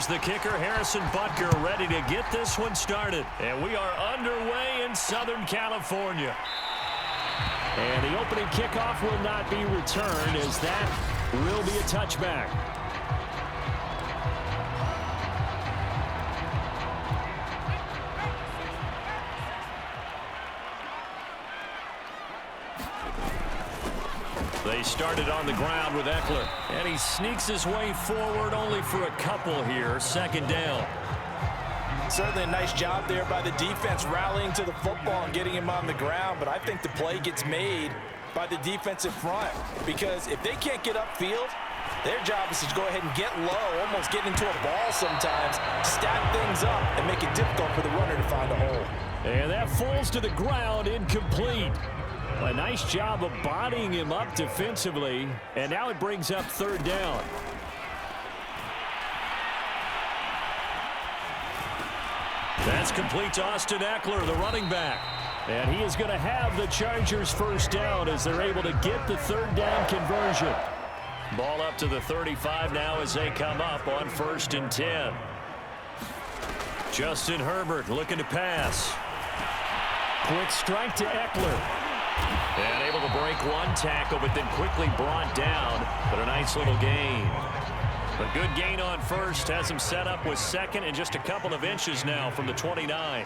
Here's the kicker, Harrison Butker, ready to get this one started. And we are underway in Southern California. And the opening kickoff will not be returned, as that will be a touchback. They started on the ground with Eckler, and he sneaks his way forward only for a couple here. Second down. Certainly a nice job there by the defense rallying to the football and getting him on the ground, but I think the play gets made by the defensive front, because if they can't get upfield, their job is to go ahead and get low, almost get into a ball sometimes, stack things up, and make it difficult for the runner to find a hole. And that falls to the ground, incomplete. A nice job of bodying him up defensively, and now it brings up third down. That's complete to Austin Eckler, the running back. And he is going to have the Chargers first down as they're able to get the third down conversion. Ball up to the 35 now as they come up on 1st and 10. Justin Herbert looking to pass. Quick strike to Eckler. And able to break one tackle, but then quickly brought down. But a nice little gain. A good gain on first. Has him set up with second and just a couple of inches now from the 29.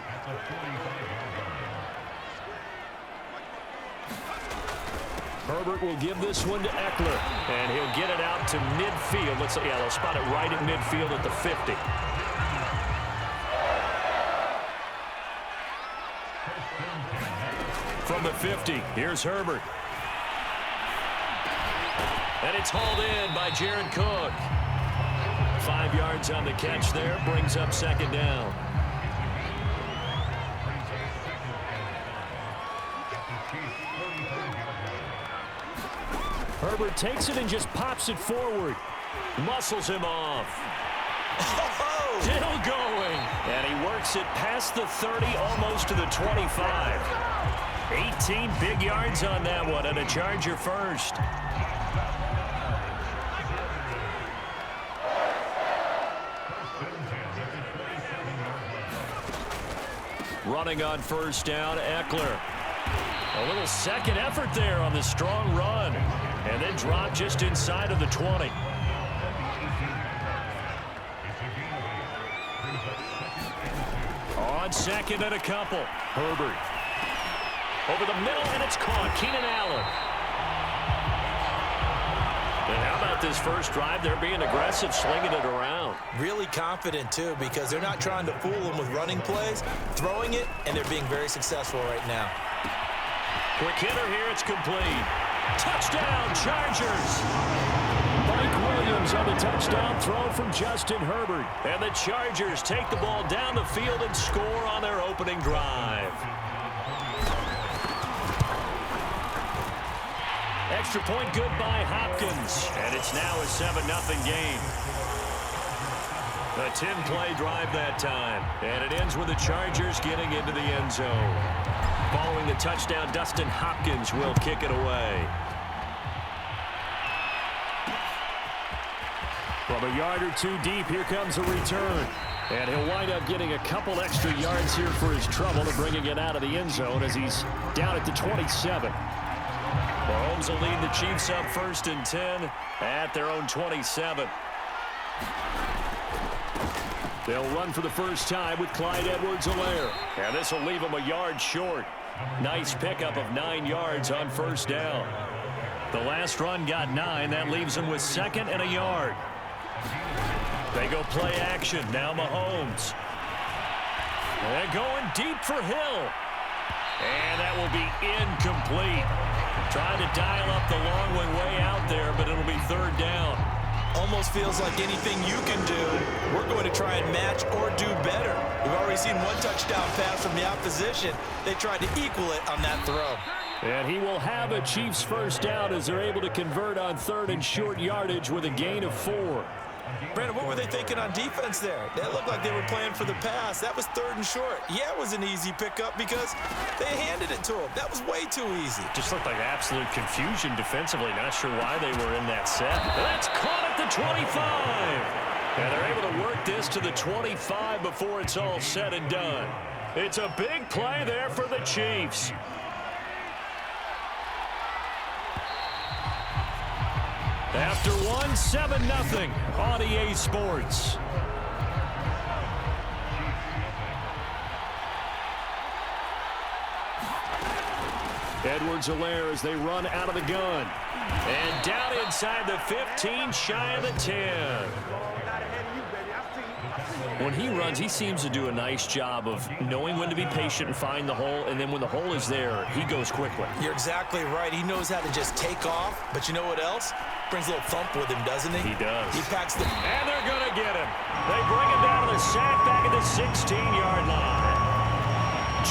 Herbert will give this one to Eckler. And he'll get it out to midfield. They'll spot it right at midfield at the 50. From the 50, here's Herbert. And it's hauled in by Jared Cook. 5 yards on the catch there, brings up second down. Herbert takes it and just pops it forward. Muscles him off. Still going. And he works it past the 30, almost to the 25. 18 big yards on that one, and a Charger first. Running on first down, Eckler. A little second effort there on the strong run, and then dropped just inside of the 20. On second and a couple, Herbert. Over the middle, and it's caught. Keenan Allen. And how about this first drive? They're being aggressive, slinging it around. Really confident, too, because they're not trying to fool them with running plays, throwing it, and they're being very successful right now. Quick hitter here. It's complete. Touchdown, Chargers. Mike Williams on the touchdown throw from Justin Herbert. And the Chargers take the ball down the field and score on their opening drive. Extra point good by Hopkins, and it's now a 7-0 game. A 10-play drive that time, and it ends with the Chargers getting into the end zone. Following the touchdown, Dustin Hopkins will kick it away. From a yard or two deep, here comes a return. And he'll wind up getting a couple extra yards here for his trouble and bringing it out of the end zone as he's down at the 27. Mahomes will lead the Chiefs up 1st and 10 at their own 27. They'll run for the first time with Clyde Edwards-Helaire. And this will leave them a yard short. Nice pickup of 9 yards on first down. The last run got 9. That leaves them with second and a yard. They go play action. Now Mahomes. They're going deep for Hill. And that will be incomplete. Trying to dial up the long one way out there, but it'll be third down. Almost feels like anything you can do, we're going to try and match or do better. We've already seen one touchdown pass from the opposition. They tried to equal it on that throw. And he will have a Chiefs first down as they're able to convert on third and short yardage with a gain of 4. Brandon, what were they thinking on defense there? That looked like they were playing for the pass. That was third and short. Yeah, it was an easy pickup because they handed it to him. That was way too easy. Just looked like absolute confusion defensively. Not sure why they were in that set. That's caught at the 25. And they're able to work this to the 25 before it's all said and done. It's a big play there for the Chiefs. After one, 7-0 on EA Sports. Edwards-Helaire as they run out of the gun. And down inside the 15, shy of the 10. When he runs, he seems to do a nice job of knowing when to be patient and find the hole, and then when the hole is there, he goes quickly. You're exactly right. He knows how to just take off, but you know what else? Brings a little thump with him, doesn't he? He does. He packs the... And they're going to get him. They bring him down to the sack back at the 16-yard line.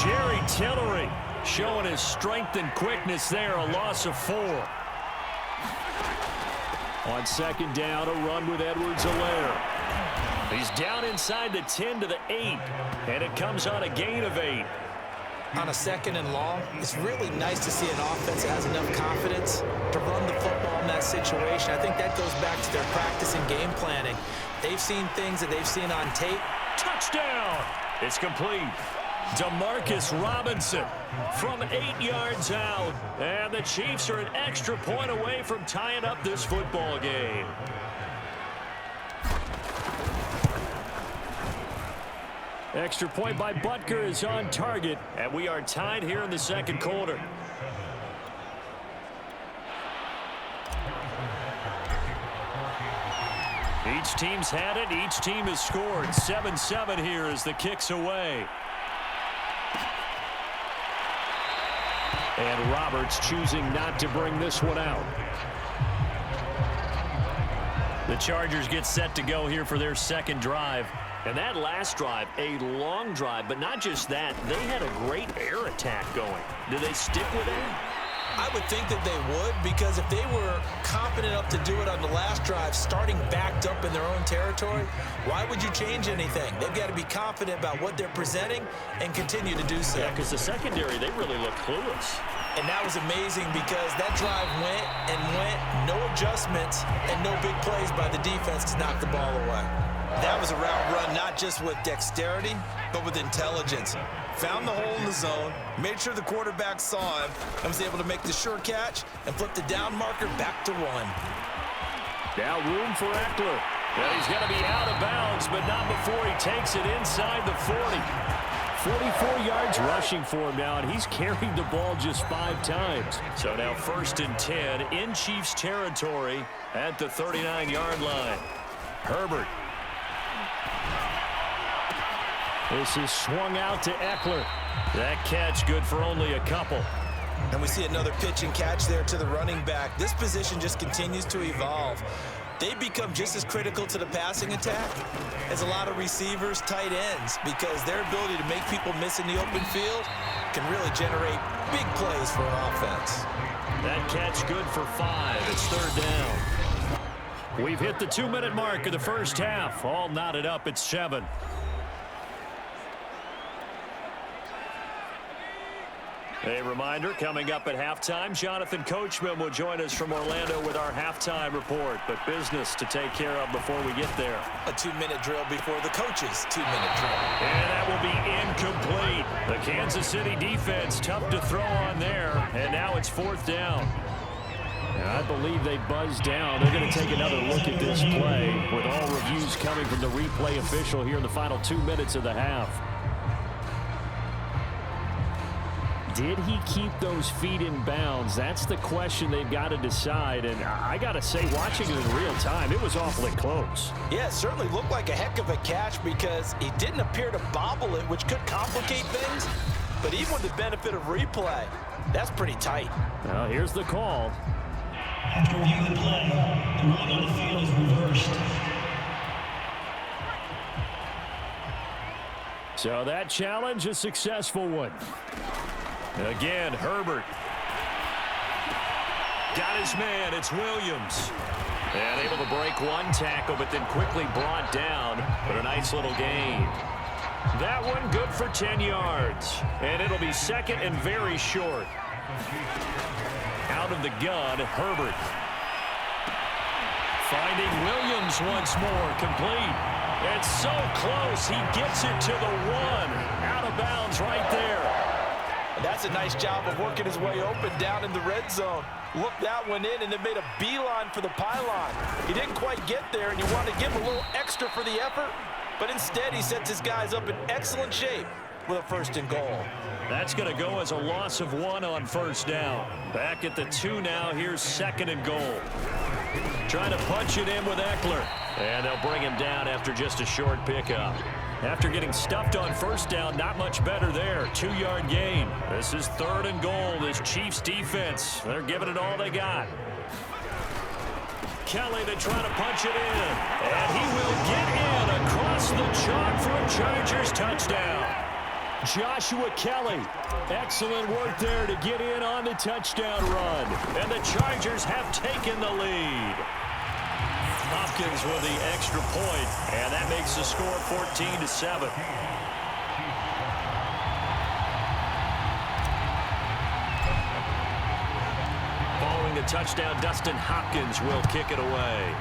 Jerry Tillery showing his strength and quickness there, a loss of 4. On second down, a run with Edwards-Helaire. He's down inside the 10 to the 8, and it comes on a gain of 8. On a second and long, it's really nice to see an offense that has enough confidence to run the football in that situation. I think that goes back to their practice and game planning. They've seen things that they've seen on tape. Touchdown! It's complete. Demarcus Robinson from 8 yards out. And the Chiefs are an extra point away from tying up this football game. Extra point by Butker is on target, and we are tied here in the second quarter. Each team's had it. Each team has scored. 7-7 here as the kick's away. And Roberts choosing not to bring this one out. The Chargers get set to go here for their second drive. And that last drive, a long drive, but not just that. They had a great air attack going. Do they stick with that? I would think that they would, because if they were confident enough to do it on the last drive, starting backed up in their own territory, why would you change anything? They've got to be confident about what they're presenting and continue to do so. Yeah, because the secondary, they really looked clueless. And that was amazing because that drive went and went, no adjustments, and no big plays by the defense to knock the ball away. That was a route run not just with dexterity, but with intelligence. Found the hole in the zone, made sure the quarterback saw him, and was able to make the sure catch and flip the down marker back to 1. Now room for Eckler. Well, he's going to be out of bounds, but not before he takes it inside the 40. 44 yards rushing for him now, and he's carried the ball just 5 times. So now 1st and 10 in Chiefs territory at the 39-yard line. Herbert. This is swung out to Eckler. That catch good for only a couple. And we see another pitch and catch there to the running back. This position just continues to evolve. They become just as critical to the passing attack as a lot of receivers, tight ends, because their ability to make people miss in the open field can really generate big plays for an offense. That catch good for 5. It's 3rd down. We've hit the 2-minute mark of the first half. All knotted up at 7. A reminder, coming up at halftime, Jonathan Coachman will join us from Orlando with our halftime report, but business to take care of before we get there. A 2-minute drill before the coach's 2-minute drill. And that will be incomplete. The Kansas City defense tough to throw on there, and now it's 4th down. And I believe they buzzed down. They're going to take another look at this play with all reviews coming from the replay official here in the final 2 minutes of the half. Did he keep those feet in bounds? That's the question they've got to decide. And I got to say, watching it in real time, it was awfully close. Yeah, it certainly looked like a heck of a catch because he didn't appear to bobble it, which could complicate things. But even with the benefit of replay, that's pretty tight. Well, here's the call. After reviewing the play, the ruling on the field is reversed. So that challenge, a successful one. Again, Herbert. Got his man. It's Williams. And able to break one tackle, but then quickly brought down. But a nice little gain. That one good for 10 yards. And it'll be 2nd and very short. Out of the gun, Herbert. Finding Williams once more, complete. It's so close, he gets it to the 1. Out of bounds right there. And that's a nice job of working his way open down in the red zone. Looked that one in and then made a beeline for the pylon. He didn't quite get there, and you want to give him a little extra for the effort, but instead he sets his guys up in excellent shape with a 1st and goal. That's going to go as a loss of 1 on 1st down. Back at the 2 now. Here's 2nd and goal. Trying to punch it in with Eckler. And they'll bring him down after just a short pickup. After getting stuffed on 1st down, not much better there. 2-yard gain. This is 3rd and goal. This Chiefs defense, they're giving it all they got. Kelly, they try to punch it in. And he will get in across the chalk for a Chargers touchdown. Joshua Kelly, excellent work there to get in on the touchdown run. And the Chargers have taken the lead. Hopkins with the extra point, and that makes the score 14-7. Following the touchdown, Dustin Hopkins will kick it away.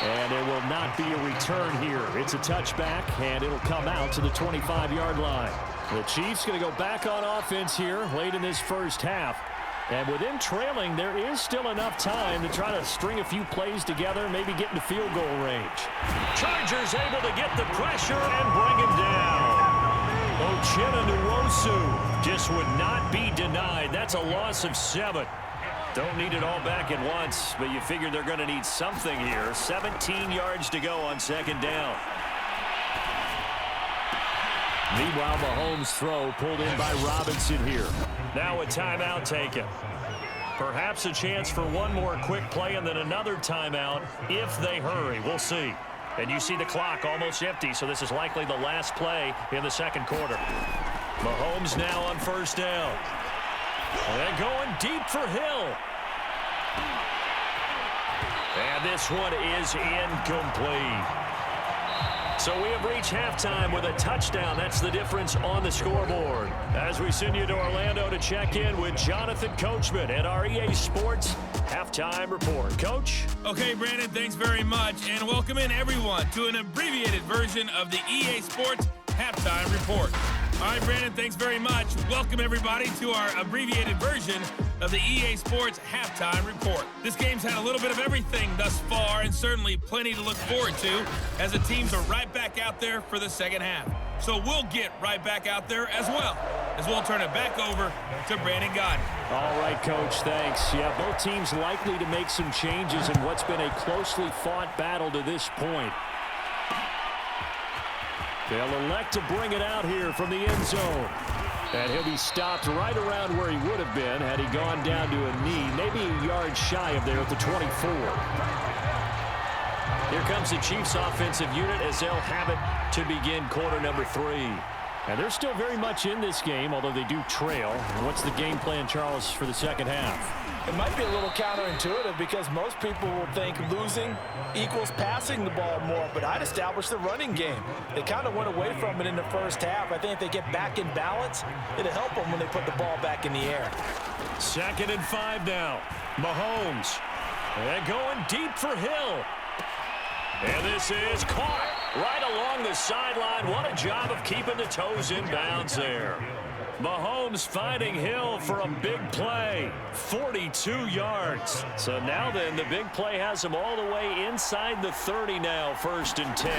And there will not be a return here. It's a touchback, and it'll come out to the 25-yard line. The Chiefs going to go back on offense here late in this 1st half. And with them trailing, there is still enough time to try to string a few plays together, maybe get into field goal range. Chargers able to get the pressure and bring him down. Uchenna Nwosu just would not be denied. That's a loss of 7. Don't need it all back at once, but you figure they're going to need something here. 17 yards to go on 2nd down. Meanwhile, Mahomes' throw pulled in by Robinson here. Now a timeout taken. Perhaps a chance for one more quick play and then another timeout if they hurry. We'll see. And you see the clock almost empty, so this is likely the last play in the 2nd quarter. Mahomes now on 1st down. And going deep for Hill. And this one is incomplete. So we have reached halftime with a touchdown. That's the difference on the scoreboard. As we send you to Orlando to check in with Jonathan Coachman at our EA Sports Halftime Report. Coach? Okay, Brandon, thanks very much. And welcome in, everyone, to an abbreviated version of the EA Sports Halftime Report. All right, Brandon, thanks very much. Welcome, everybody, to our abbreviated version of the EA Sports Halftime Report. This game's had a little bit of everything thus far, and certainly plenty to look forward to, as the teams are right back out there for the 2nd half. So we'll get right back out there as well, as we'll turn it back over to Brandon Gaudin. All right, Coach, thanks. Yeah, both teams likely to make some changes in what's been a closely fought battle to this point. They'll elect to bring it out here from the end zone. And he'll be stopped right around where he would have been had he gone down to a knee, maybe a yard shy of there at the 24. Here comes the Chiefs offensive unit as they'll have it to begin quarter number 3. And they're still very much in this game, although they do trail. What's the game plan, Charles, for the 2nd half? It might be a little counterintuitive because most people will think losing equals passing the ball more, but I'd establish the running game. They kind of went away from it in the 1st half. I think if they get back in balance, it'll help them when they put the ball back in the air. 2nd and 5 now. Mahomes. And going deep for Hill. And this is caught right along the sideline. What a job of keeping the toes in bounds there. Mahomes finding Hill for a big play. 42 yards. So now then, the big play has him all the way inside the 30 now, 1st and 10.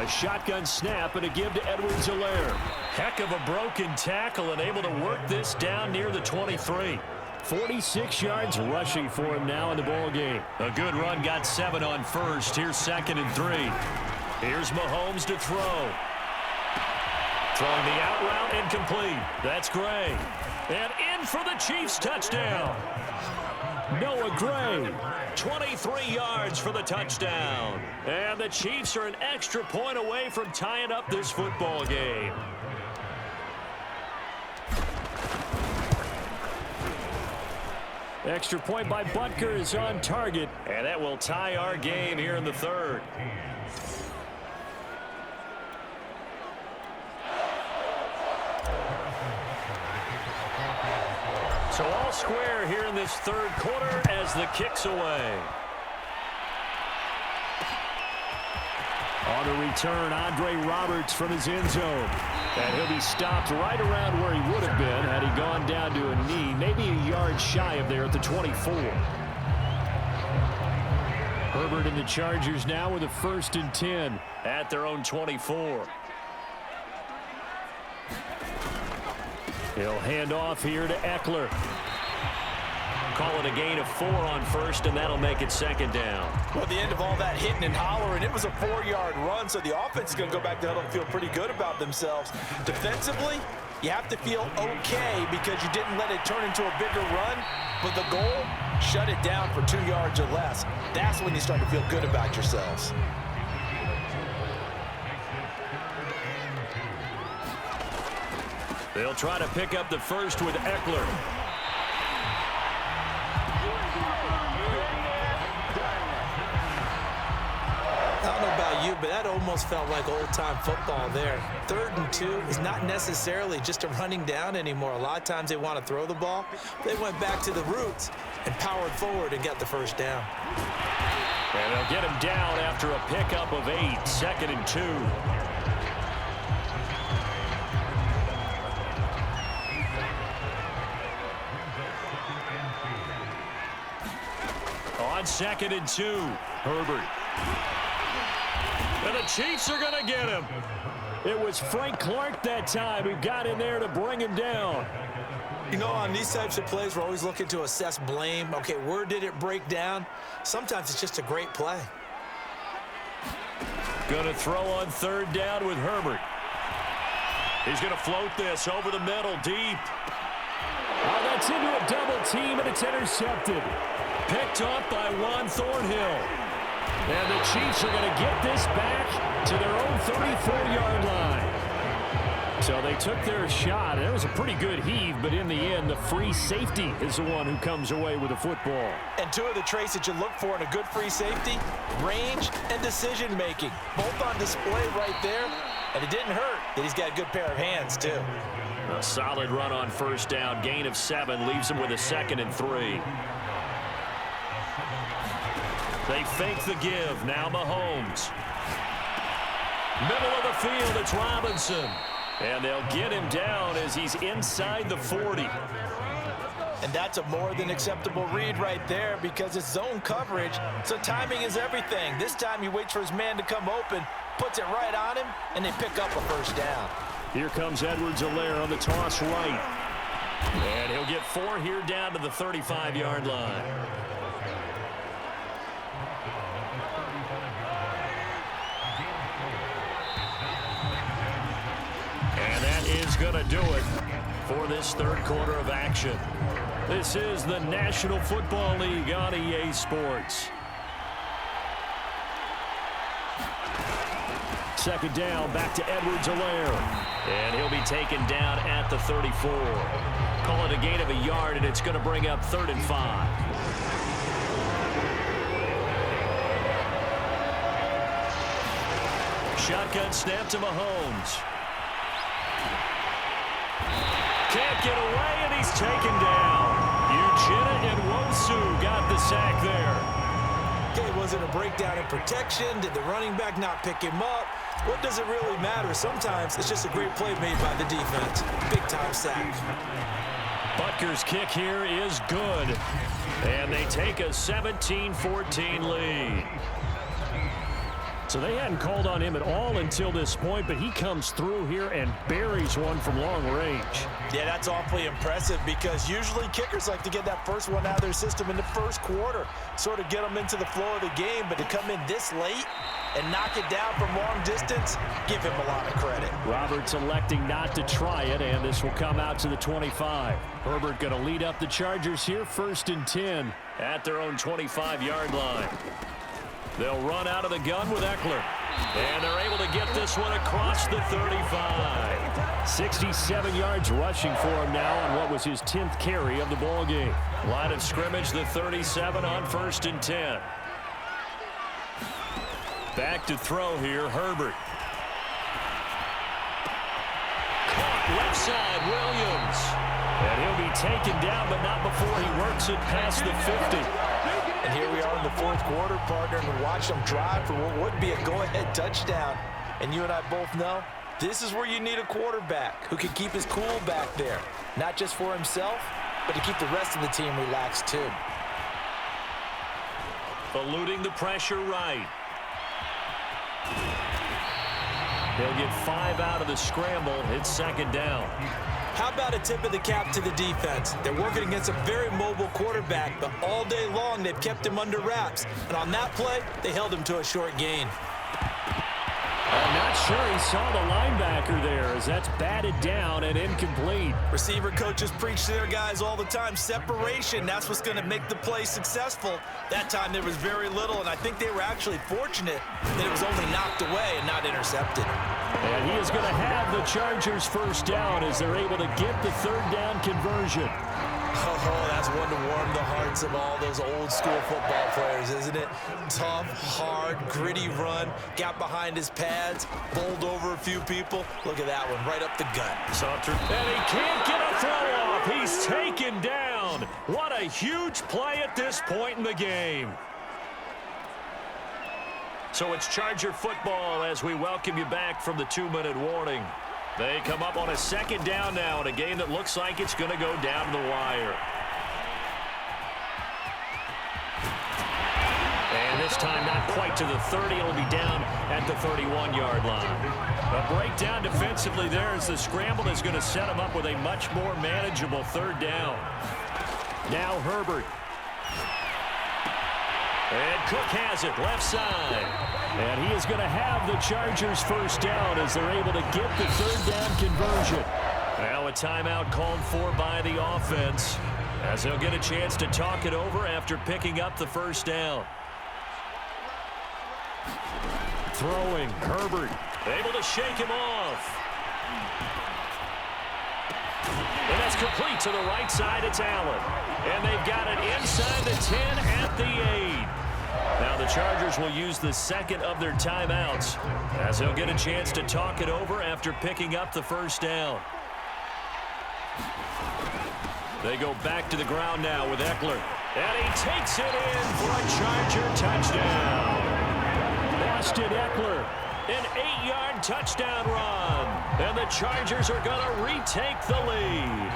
A shotgun snap and a give to Edwards-Helaire. Heck of a broken tackle and able to work this down near the 23. 46 yards rushing for him now in the ball game. A good run, got 7 on 1st. Here's 2nd and 3. Here's Mahomes to throw. Throwing the out route, incomplete. That's Gray. And in for the Chiefs touchdown. Noah Gray, 23 yards for the touchdown. And the Chiefs are an extra point away from tying up this football game. Extra point by Butker is on target, and that will tie our game here in the 3rd. So all square here in this third quarter as the kick's away. On the return, Andre Roberts from his end zone. And he'll be stopped right around where he would have been had he gone down to a knee, maybe a yard shy of there at the 24. Herbert and the Chargers now with a 1st and 10 at their own 24. He'll hand off here to Eckler. Call it a gain of 4 on 1st, and that'll make it 2nd down. Well, at the end of all that hitting and hollering, it was a 4-yard run, so the offense is going to go back to huddle and feel pretty good about themselves. Defensively, you have to feel okay because you didn't let it turn into a bigger run, but the goal, shut it down for 2 yards or less. That's when you start to feel good about yourselves. They'll try to pick up the 1st with Eckler. I don't know about you, but that almost felt like old-time football there. 3rd and 2 is not necessarily just a running down anymore. A lot of times they want to throw the ball. They went back to the roots and powered forward and got the 1st down. And they'll get him down after a pickup of 8, 2nd and 2. On 2nd and 2, Herbert. And the Chiefs are going to get him. It was Frank Clark that time who got in there to bring him down. You know, on these types of plays, we're always looking to assess blame. Okay, where did it break down? Sometimes it's just a great play. Going to throw on 3rd down with Herbert. He's going to float this over the middle, deep. Oh, that's into a double team, and it's intercepted. Picked off by Juan Thornhill. And the Chiefs are going to get this back to their own 34-yard line. So they took their shot. It was a pretty good heave, but in the end, the free safety is the one who comes away with the football. And 2 of the traits that you look for in a good free safety, range and decision-making. Both on display right there. And it didn't hurt that he's got a good pair of hands, too. A solid run on 1st down. Gain of 7 leaves him with a 2nd and 3. They fake the give. Now Mahomes. Middle of the field, it's Robinson. And they'll get him down as he's inside the 40. And that's a more than acceptable read right there because it's zone coverage, so timing is everything. This time he waits for his man to come open, puts it right on him, and they pick up a 1st down. Here comes Edwards-Helaire on the toss right. And he'll get 4 here down to the 35-yard line. And that is going to do it for this third quarter of action. This is the National Football League on EA Sports. 2nd down, back to Edwards-Helaire. And he'll be taken down at the 34. Call it a gain of a yard, and it's going to bring up 3rd and 5. Shotgun snap to Mahomes. Can't get away, and he's taken down. Uchenna and Wosu got the sack there. Okay, was it a breakdown in protection? Did the running back not pick him up? What does it really matter? Sometimes it's just a great play made by the defense. Big-time sack. Butker's kick here is good. And they take a 17-14 lead. So they hadn't called on him at all until this point, but he comes through here and buries one from long range. Yeah, that's awfully impressive because usually kickers like to get that first one out of their system in the first quarter, sort of get them into the flow of the game, but to come in this late and knock it down from long distance, give him a lot of credit. Roberts electing not to try it, and this will come out to the 25. Herbert going to lead up the Chargers here, 1st and 10 at their own 25-yard line. They'll run out of the gun with Eckler. And they're able to get this one across the 35. 67 yards rushing for him now on what was his 10th carry of the ball game. Line of scrimmage, the 37 on 1st and 10. Back to throw here, Herbert. Caught left side, Williams. And he'll be taken down, but not before he works it past the 50. And here we are in the fourth quarter, partner, and watch them drive for what would be a go-ahead touchdown. And you and I both know this is where you need a quarterback who can keep his cool back there, not just for himself, but to keep the rest of the team relaxed too. Eluding the pressure right. He'll get 5 out of the scramble. It's second down. How about a tip of the cap to the defense? They're working against a very mobile quarterback, but all day long they've kept him under wraps. And on that play, they held him to a short gain. I'm not sure he saw the linebacker there, as that's batted down and incomplete. Receiver coaches preach to their guys all the time, separation, that's what's going to make the play successful. That time there was very little, and I think they were actually fortunate that it was only knocked away and not intercepted. And he is going to have the Chargers first down as they're able to get the third down conversion. Oh, that's one to warm the hearts of all those old school football players, isn't it? Tough, hard, gritty run, got behind his pads, bowled over a few people. Look at that one, right up the gut. And he can't get a throw off. He's taken down. What a huge play at this point in the game. So it's Charger football as we welcome you back from the 2-minute warning. They come up on a second down now in a game that looks like it's going to go down to the wire. And this time not quite to the 30. It'll be down at the 31-yard line. A breakdown defensively there as the scramble is going to set him up with a much more manageable third down. Now Herbert. And Cook has it, left side. And he is going to have the Chargers first down as they're able to get the third down conversion. Now a timeout called for by the offense as they'll get a chance to talk it over after picking up the first down. Throwing, Herbert, able to shake him off. And that's complete to the right side. It's Allen. And they've got it inside the 10 at the 8. Now the Chargers will use the second of their timeouts as they'll get a chance to talk it over after picking up the first down. They go back to the ground now with Eckler. And he takes it in for a Charger touchdown. Austin Eckler, an 8-yard touchdown run. And the Chargers are going to retake the lead.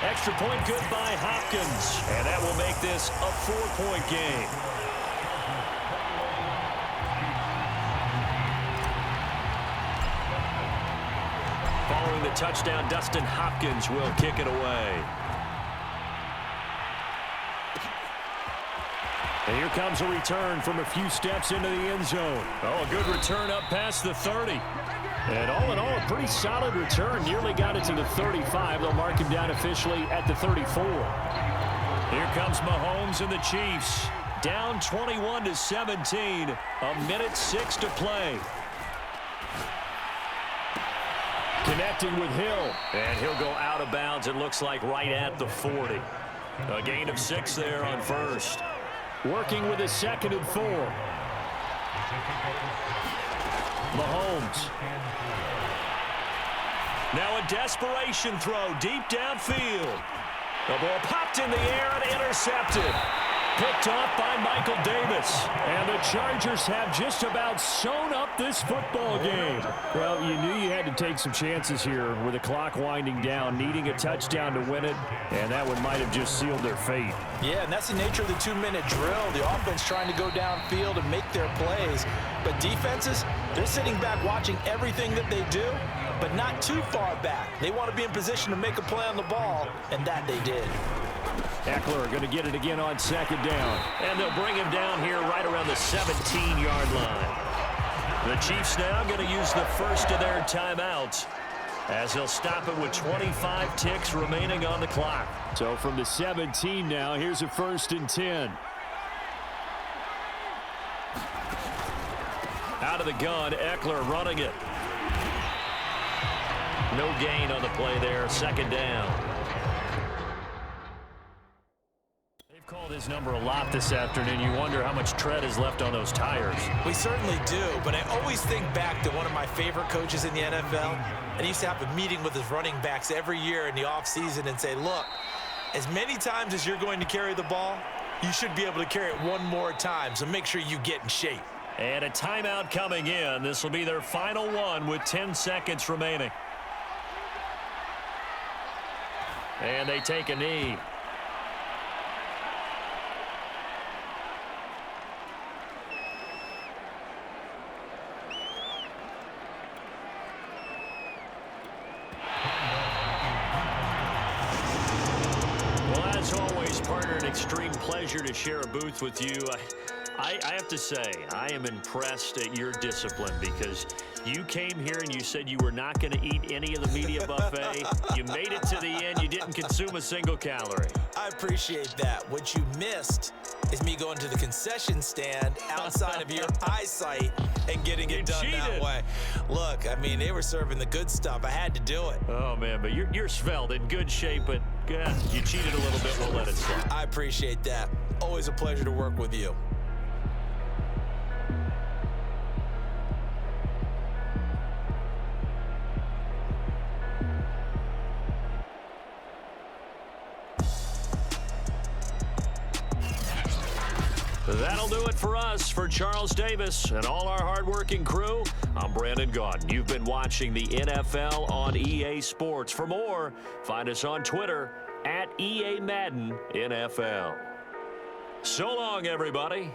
Extra point good by Hopkins. And that will make this a 4-point game. Following the touchdown, Dustin Hopkins will kick it away. And here comes a return from a few steps into the end zone. Oh, a good return up past the 30. And all in all, a pretty solid return. Nearly got it to the 35. They'll mark him down officially at the 34. Here comes Mahomes and the Chiefs. Down 21-17. A minute 6 to play. Connecting with Hill. And he'll go out of bounds, it looks like, right at the 40. A gain of 6 there on first. Working with his 2nd and 4. Mahomes. Now a desperation throw deep downfield. The ball popped in the air and intercepted. Picked off by Michael Davis. And the Chargers have just about sewn up this football game. Well, you knew you had to take some chances here with the clock winding down, needing a touchdown to win it, and that one might have just sealed their fate. Yeah, and that's the nature of the 2-minute drill. The offense trying to go downfield and make their plays. But defenses, they're sitting back watching everything that they do, but not too far back. They want to be in position to make a play on the ball, and that they did. Eckler going to get it again on 2nd down. And they'll bring him down here right around the 17-yard line. The Chiefs now going to use the first of their timeouts as they'll stop it with 25 ticks remaining on the clock. So from the 17 now, here's a 1st and 10. Out of the gun, Eckler running it. No gain on the play there, 2nd down. His number a lot this afternoon. You wonder how much tread is left on those tires. We certainly do, but I always think back to one of my favorite coaches in the NFL, and he used to have a meeting with his running backs every year in the offseason and say, look, as many times as you're going to carry the ball, you should be able to carry it one more time, so make sure you get in shape. And a timeout coming in. This will be their final one with 10 seconds remaining. And they take a knee. As always, partner, an extreme pleasure to share a booth with you. I have to say, I am impressed at your discipline because you came here and you said you were not going to eat any of the media buffet. You made it to the end. You didn't consume a single calorie. I appreciate that. What you missed is me going to the concession stand outside of your eyesight and getting it done that way. Look, I mean, they were serving the good stuff. I had to do it. Oh, man, but you're svelte, in good shape, but you cheated a little bit. We'll let it slide. I appreciate that. Always a pleasure to work with you. That'll do it for us. For Charles Davis and all our hardworking crew, I'm Brandon Gaudin. You've been watching the NFL on EA Sports. For more, find us on Twitter @EA Madden NFL. So long, everybody.